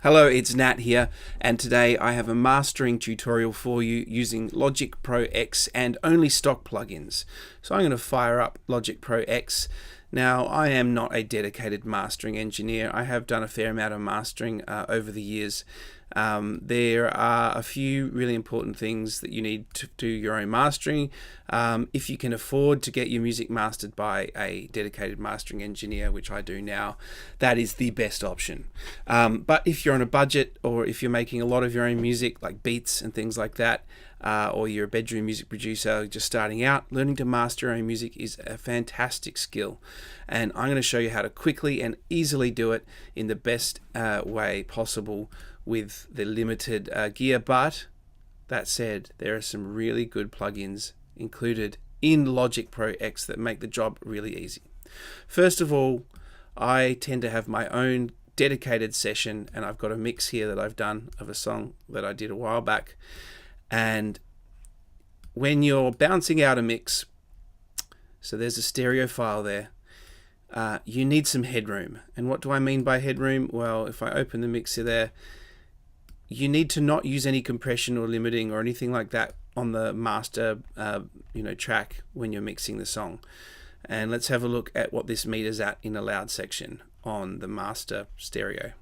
Hello, it's Nat here, and today I have a mastering tutorial for you using Logic Pro X and only stock plugins. So I'm going to fire up Logic Pro X. Now, I am not a dedicated mastering engineer. I have done a fair amount of mastering over the years. There are a few really important things that you need to do your own mastering. If you can afford to get your music mastered by a dedicated mastering engineer, which I do now, that is the best option. But if you're on a budget, or if you're making a lot of your own music, like beats and things like that, or you're a bedroom music producer just starting out, learning to master your own music is a fantastic skill. And I'm going to show you how to quickly and easily do it in the best way possible with the limited gear. But that said, there are some really good plugins included in Logic Pro X that make the job really easy. First of all, I tend to have my own dedicated session, and I've got a mix here that I've done of a song that I did a while back. And when you're bouncing out a mix, so there's a stereo file there, you need some headroom. And what do I mean by headroom? Well, if I open the mixer there, you need to not use any compression or limiting or anything like that on the master track when you're mixing the song. And let's have a look at what this meter's at in a loud section on the master stereo.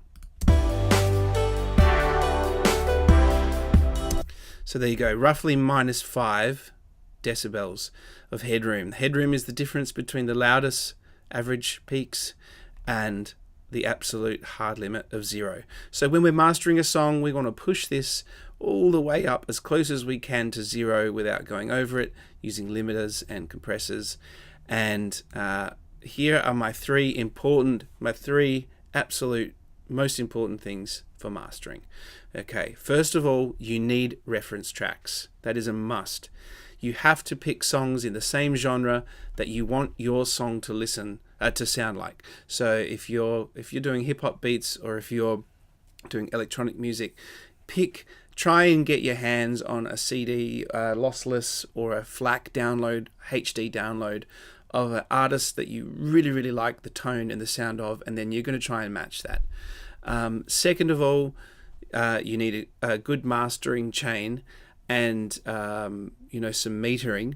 So there you go, roughly -5 decibels of headroom. Headroom is the difference between the loudest average peaks and the absolute hard limit of 0. So when we're mastering a song, we want to push this all the way up as close as we can to 0 without going over it, using limiters and compressors. And here are my three absolute most important things for mastering. Okay, first of all, you need reference tracks. That is a must. You have to pick songs in the same genre that you want your song to sound like. So if you're doing hip hop beats, or if you're doing electronic music, try and get your hands on a CD, lossless, or a FLAC download, HD download of an artist that you really, really like the tone and the sound of, and then you're going to try and match that. Second of all, you need a good mastering chain and some metering.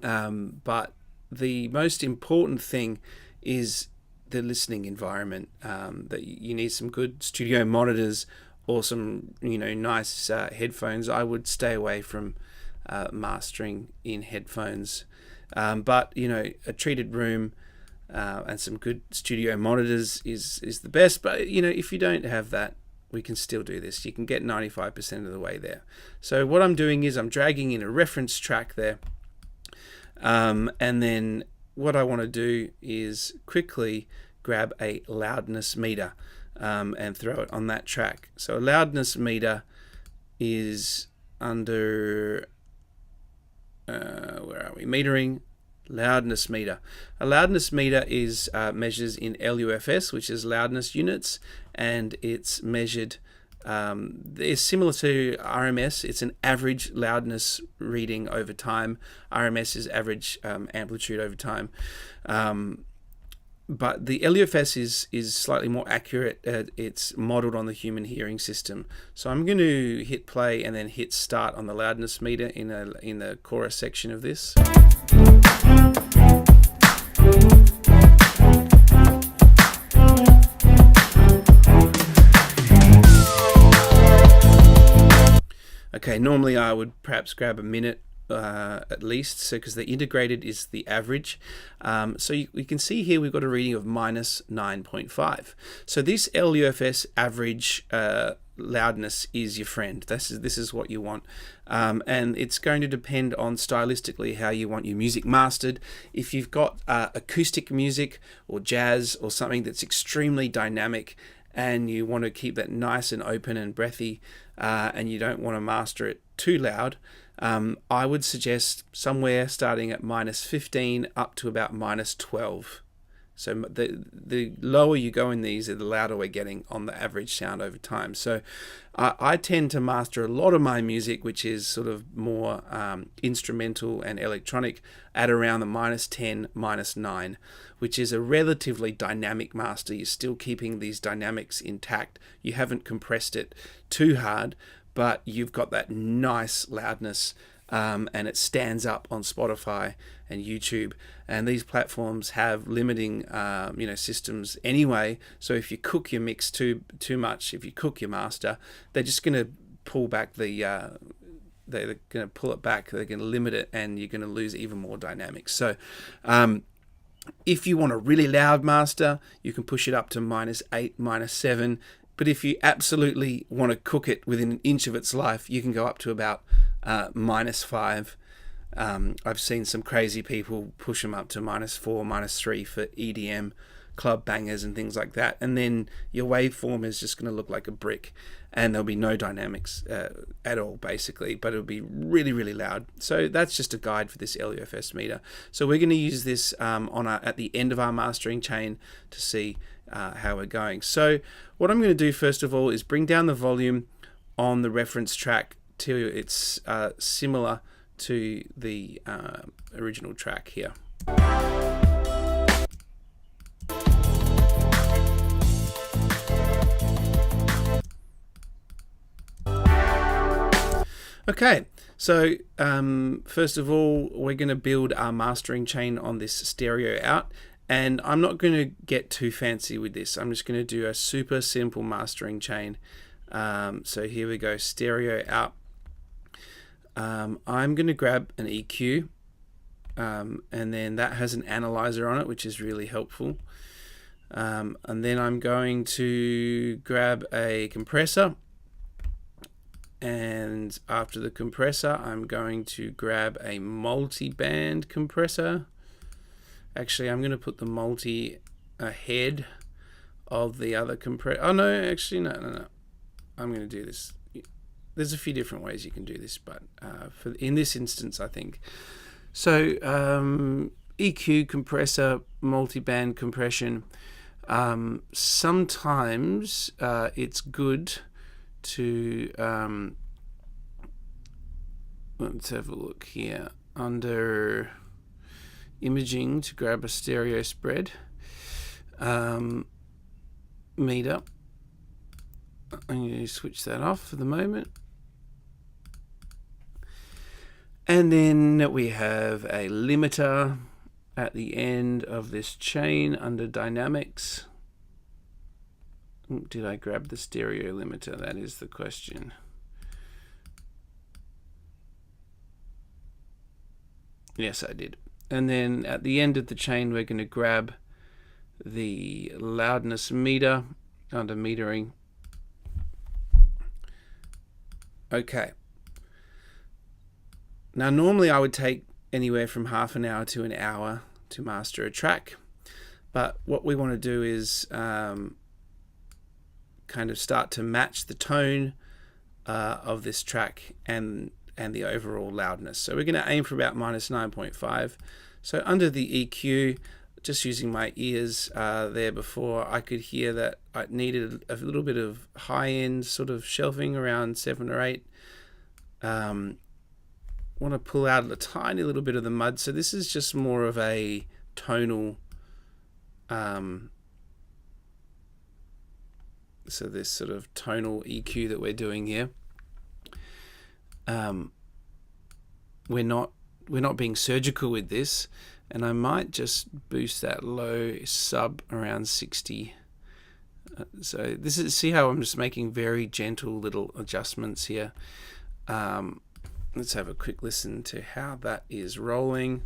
But the most important thing is the listening environment. That you need some good studio monitors or some nice headphones. I would stay away from mastering in headphones. But a treated room and some good studio monitors is the best. But if you don't have that, we can still do this. You can get 95% of the way there. So what I'm doing is I'm dragging in a reference track there, and then what I want to do is quickly grab a loudness meter and throw it on that track. So a loudness meter is under where are we? Metering. Loudness meter. A loudness meter is measures in LUFS, which is loudness units, and it's measured. It's similar to RMS. It's an average loudness reading over time. RMS is average amplitude over time. But the LUFS is slightly more accurate. It's modeled on the human hearing system. So I'm going to hit play and then hit start on the loudness meter in the chorus section of this. Okay, normally I would perhaps grab a minute at least, so because the integrated is the average. So you can see here we've got a reading of -9.5. So this LUFS average loudness is your friend. This is what you want, and it's going to depend on stylistically how you want your music mastered. If you've got acoustic music or jazz or something that's extremely dynamic, and you want to keep that nice and open and breathy, and you don't want to master it too loud, I would suggest somewhere starting at -15 up to about -12 So the lower you go in these, the louder we're getting on the average sound over time. So I tend to master a lot of my music, which is sort of more instrumental and electronic, at around the -10, -9, which is a relatively dynamic master. You're still keeping these dynamics intact. You haven't compressed it too hard, but you've got that nice loudness, and it stands up on Spotify and YouTube. And these platforms have limiting systems anyway. So if you cook your mix too much, if you cook your master, they're just going to pull back they're going to pull it back. They're going to limit it, and you're going to lose even more dynamics. So if you want a really loud master, you can push it up to -8, -7. But if you absolutely want to cook it within an inch of its life, you can go up to about -5. I've seen some crazy people push them up to -4, -3 for EDM club bangers and things like that. And then your waveform is just going to look like a brick, and there'll be no dynamics at all, basically, but it'll be really, really loud. So that's just a guide for this LUFS meter. So we're going to use this at the end of our mastering chain to see how we're going. So what I'm going to do first of all is bring down the volume on the reference track till it's similar to the original track here. Okay, so first of all, we're going to build our mastering chain on this stereo out, and I'm not going to get too fancy with this. I'm just going to do a super simple mastering chain. So here we go, stereo out. I'm going to grab an EQ, and then that has an analyzer on it, which is really helpful. And then I'm going to grab a compressor, and after the compressor, I'm going to grab a multiband compressor. Actually, I'm going to put the multi ahead of the other compressor. Oh no, actually no. I'm going to do this. There's a few different ways you can do this, but in this instance, I think. So EQ, compressor, multiband compression. Sometimes it's good to, let's have a look here, under imaging, to grab a stereo spread meter. I'm going to switch that off for the moment. And then we have a limiter at the end of this chain under dynamics. Did I grab the stereo limiter? That is the question. Yes, I did. And then at the end of the chain, we're going to grab the loudness meter under metering. Okay. Now, normally I would take anywhere from half an hour to an hour to master a track, but what we want to do is kind of start to match the tone of this track and the overall loudness. So we're going to aim for about -9.5. So under the EQ, just using my ears there before, I could hear that I needed a little bit of high-end sort of shelving around 7 or 8. Want to pull out a tiny little bit of the mud. So this is just more of a tonal, so this sort of tonal EQ that we're doing here. We're not being surgical with this, and I might just boost that low sub around 60. So this is, see how I'm just making very gentle little adjustments here. Let's have a quick listen to how that is rolling.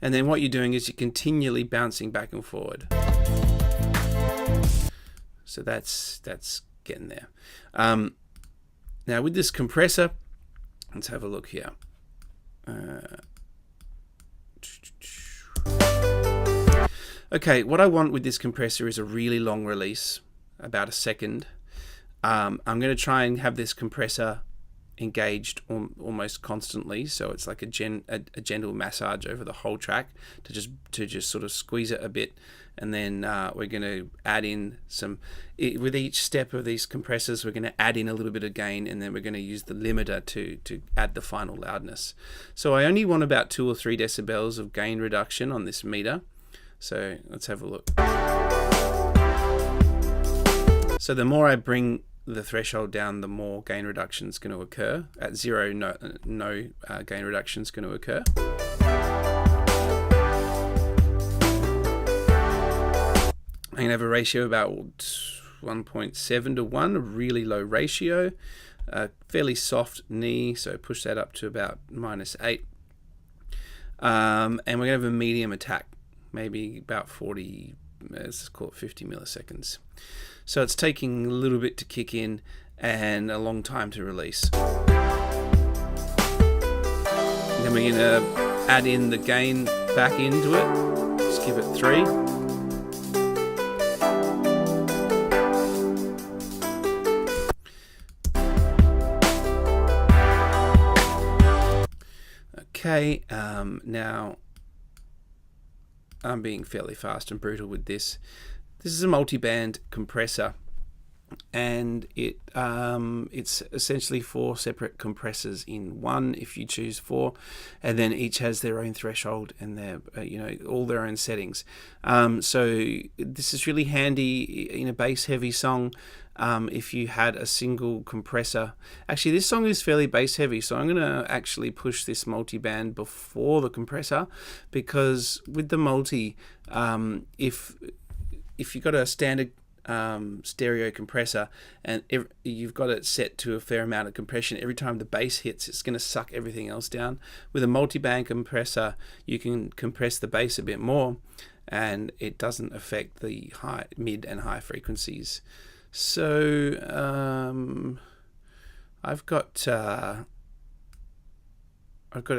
And then what you're doing is you're continually bouncing back and forward. So that's getting there. Now with this compressor, let's have a look here. Okay, what I want with this compressor is a really long release, about a second. I'm going to try and have this compressor engaged almost constantly, so it's like a gentle massage over the whole track to just sort of squeeze it a bit. And then we're going to add in with each step of these compressors, we're going to add in a little bit of gain, and then we're going to use the limiter to add the final loudness. So I only want about 2 or 3 decibels of gain reduction on this meter. So let's have a look. So the more I bring the threshold down, the more gain reduction is going to occur. At 0, no gain reduction is going to occur. I'm going to have a ratio about 1.7 to 1, a really low ratio. Fairly soft knee, so push that up to about -8. And we're going to have a medium attack, maybe about 40, let's call it 50 milliseconds. So it's taking a little bit to kick in and a long time to release. And then we're going to add in the gain back into it. Just give it 3. Okay, now I'm being fairly fast and brutal with this. This is a multiband compressor, and it's essentially 4 separate compressors in one, if you choose 4, and then each has their own threshold and their all their own settings. So this is really handy in a bass heavy song. If you had a single compressor. Actually, this song is fairly bass heavy, so I'm going to actually push this multiband before the compressor, because with the multi, if you've got a standard stereo compressor and you've got it set to a fair amount of compression, every time the bass hits, it's going to suck everything else down. With a multiband compressor, you can compress the bass a bit more, and it doesn't affect the mid and high frequencies. So I've got a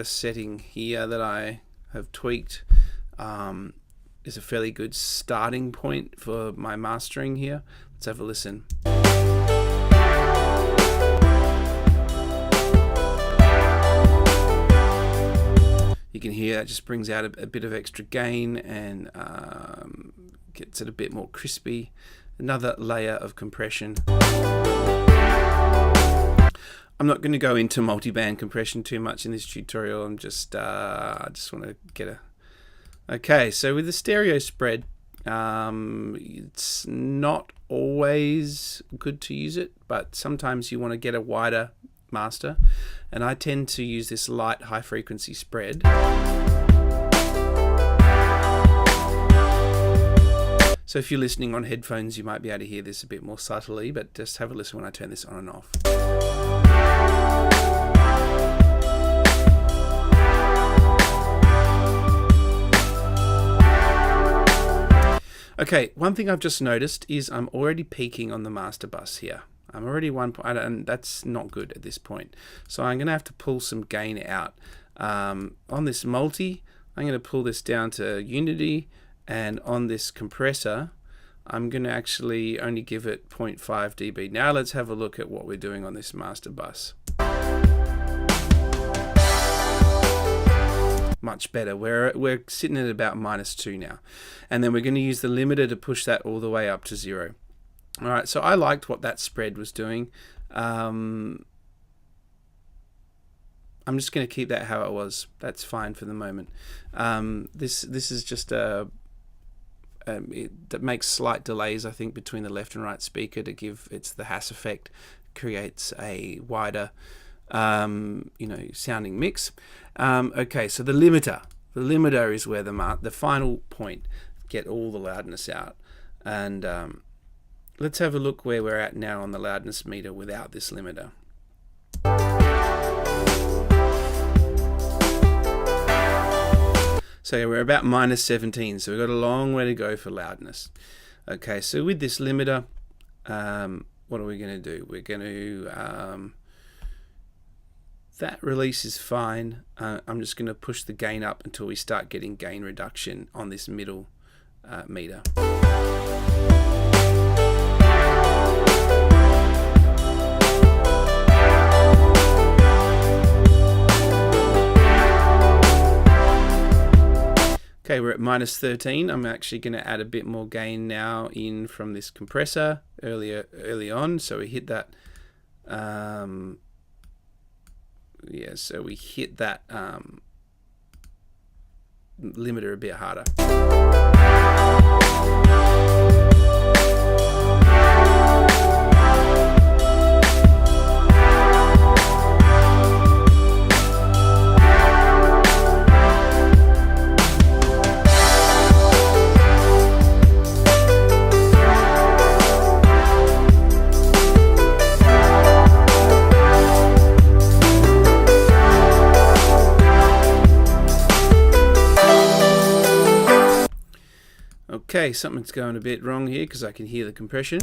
setting here that I have tweaked. Is a fairly good starting point for my mastering here. Let's have a listen. You can hear that just brings out a bit of extra gain and gets it a bit more crispy. Another layer of compression. I'm not going to go into multiband compression too much in this tutorial. I just want to get a... Okay, so with the stereo spread, it's not always good to use it, but sometimes you want to get a wider master, and I tend to use this light high frequency spread. So if you're listening on headphones, you might be able to hear this a bit more subtly, but just have a listen when I turn this on and off. Okay, one thing I've just noticed is I'm already peaking on the master bus here. I'm already and that's not good at this point. So I'm going to have to pull some gain out. On this multi, I'm going to pull this down to unity, and on this compressor, I'm going to actually only give it 0.5 dB. Now let's have a look at what we're doing on this master bus. Much better. We're sitting at about -2 now, and then we're going to use the limiter to push that all the way up to 0. All right, so I liked what that spread was doing. I'm just going to keep that how it was. That's fine for the moment. This is just that makes slight delays, I think, between the left and right speaker to give the Hass effect, creates a wider sounding mix. Okay, so the limiter is where the final point, get all the loudness out. And let's have a look where we're at now on the loudness meter without this limiter. So we're about -17, so we've got a long way to go for loudness. Okay, so with this limiter, what are we going to do? We're going to... that release is fine. I'm just going to push the gain up until we start getting gain reduction on this middle meter. Okay, we're at -13. I'm actually going to add a bit more gain now in from this compressor early on. So we hit that. Yeah, so we hit that limiter a bit harder. Okay, something's going a bit wrong here because I can hear the compression.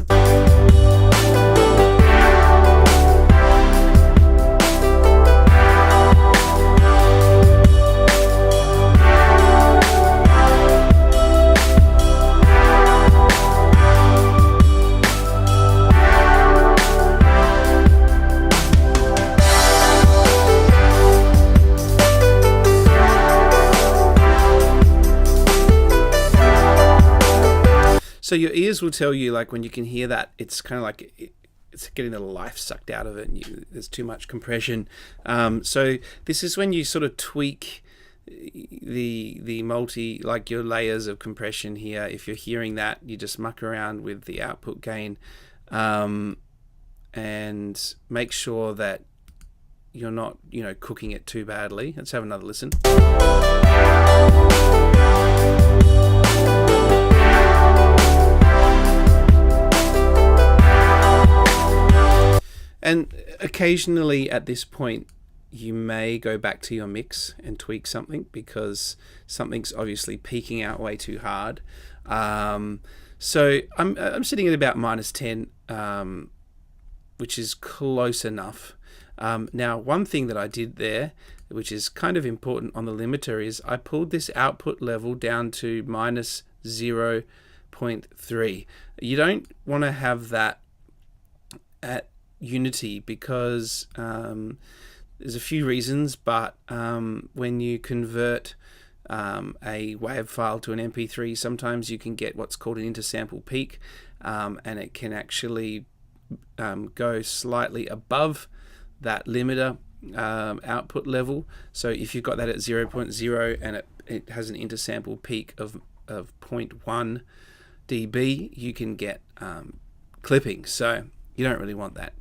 So your ears will tell you, like when you can hear that, it's kind of like it's getting the life sucked out of it, and there's too much compression. So this is when you sort of tweak the multi, like your layers of compression here. If you're hearing that, you just muck around with the output gain, and make sure that you're not, cooking it too badly. Let's have another listen. And occasionally at this point, you may go back to your mix and tweak something because something's obviously peaking out way too hard. So I'm sitting at about -10, which is close enough. Now, one thing that I did there, which is kind of important on the limiter, is I pulled this output level down to -0.3. You don't want to have that at unity because there's a few reasons, but when you convert a WAV file to an MP3, sometimes you can get what's called an intersample peak, and it can actually go slightly above that limiter output level. So if you've got that at 0.0 and it has an intersample peak of 0.1 dB, you can get clipping. So you don't really want that.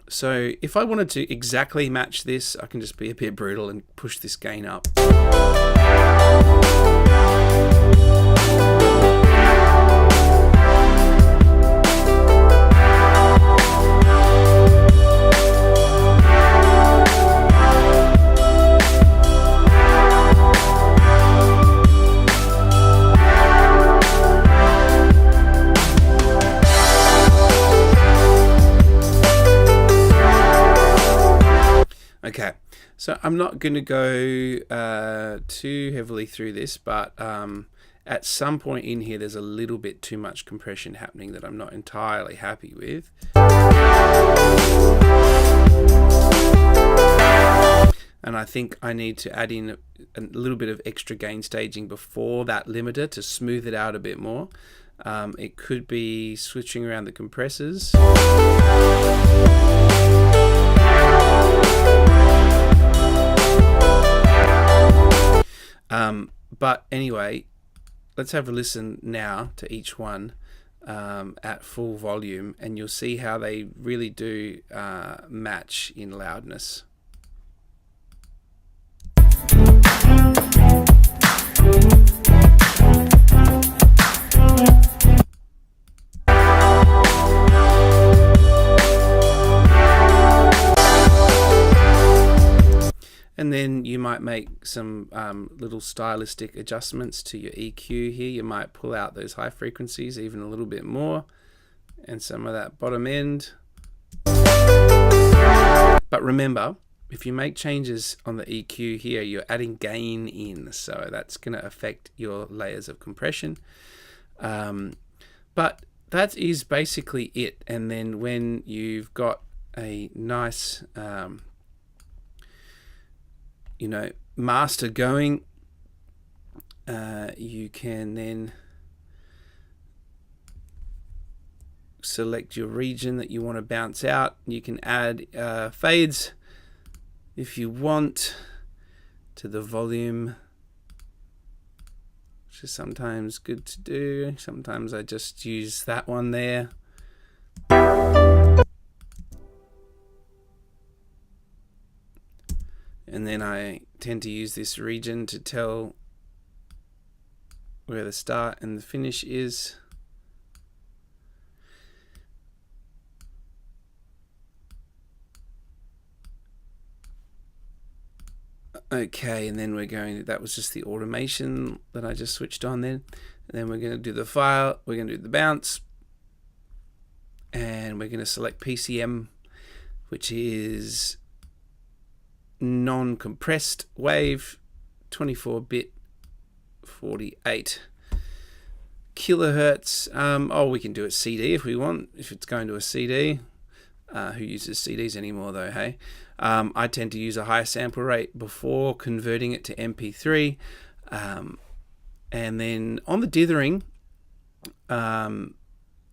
So if I wanted to exactly match this, I can just be a bit brutal and push this gain up. Okay, so I'm not going to go too heavily through this, but at some point in here there's a little bit too much compression happening that I'm not entirely happy with. And I think I need to add in a little bit of extra gain staging before that limiter to smooth it out a bit more. It could be switching around the compressors. But anyway, let's have a listen now to each one at full volume, and you'll see how they really do match in loudness. And then you might make some little stylistic adjustments to your EQ here. You might pull out those high frequencies even a little bit more, and some of that bottom end. But remember, if you make changes on the EQ here, you're adding gain in, so that's going to affect your layers of compression. But that is basically it. And then when you've got a nice master going, you can then select your region that you want to bounce out. You can add fades if you want to the volume, which is sometimes good to do. Sometimes I just use that one there. And then I tend to use this region to tell where the start and the finish is. Okay, and then we're going to, that was just the automation that I just switched on then. And then we're going to do the file, we're going to do the bounce, and we're going to select PCM, which is non-compressed wave, 24-bit, 48 kilohertz. Oh, we can do it CD if we want, if it's going to a CD. Who uses CDs anymore though, hey? I tend to use a higher sample rate before converting it to MP3. And then on the dithering, I'm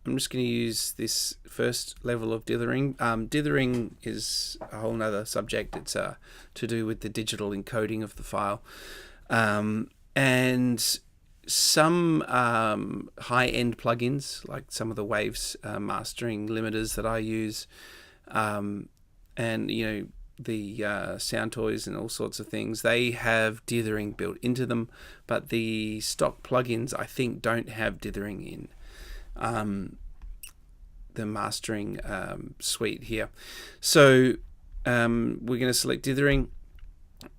just going to use this first level of dithering. Dithering is a whole nother subject. It's to do with the digital encoding of the file. And some high-end plugins, like some of the Waves mastering limiters that I use, and you know, the Sound Toys and all sorts of things, they have dithering built into them, but the stock plugins I think don't have dithering in the mastering suite here. So we're going to select dithering,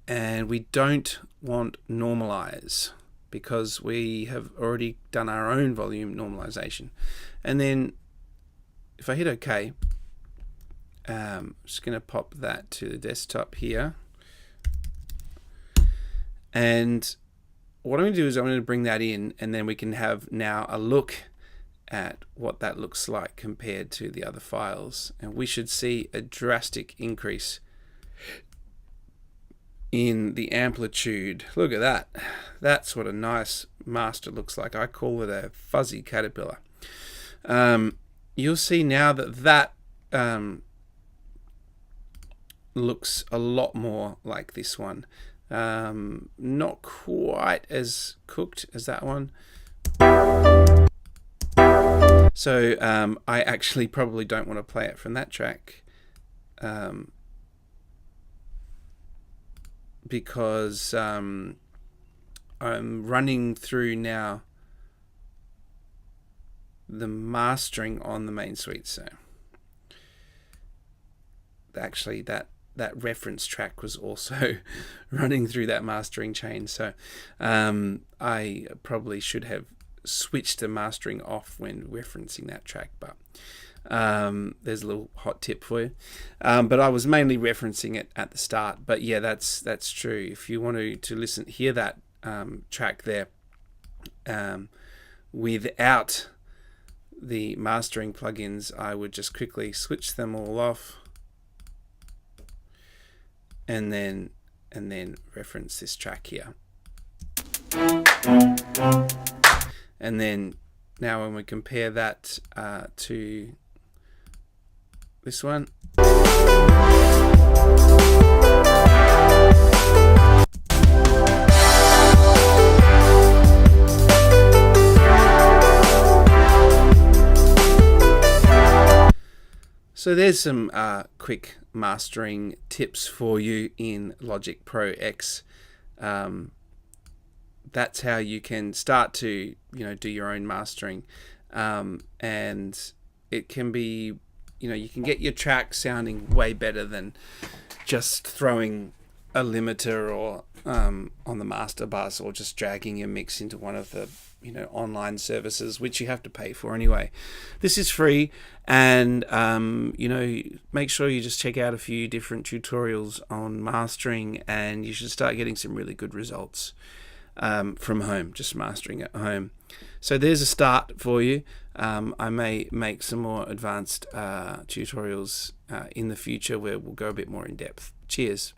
and we don't want normalize because we have already done our own volume normalization. And then if I hit OK, I'm just going to pop that to the desktop here. And what I'm going to do is I'm going to bring that in, and then we can have now a look at what that looks like compared to the other files. And we should see a drastic increase in the amplitude. Look at that. That's what a nice master looks like. I call it a fuzzy caterpillar. You'll see now that looks a lot more like this one. Not quite as cooked as that one. So I actually probably don't want to play it from that track because I'm running through now the mastering on the main suite. So actually that reference track was also running through that mastering chain. So I probably should have switched the mastering off when referencing that track, but there's a little hot tip for you. But I was mainly referencing it at the start. But yeah, that's true. If you want to hear that track there without the mastering plugins, I would just quickly switch them all off and then reference this track here. And then now when we compare that to this one, so there's some quick mastering tips for you in Logic Pro X. That's how you can start to do your own mastering, and it can be you can get your track sounding way better than just throwing a limiter or on the master bus, or just dragging your mix into one of the online services, which you have to pay for anyway. This is free, and make sure you just check out a few different tutorials on mastering, and you should start getting some really good results from home, just mastering at home. So there's a start for you. I may make some more advanced tutorials in the future where we'll go a bit more in depth. Cheers.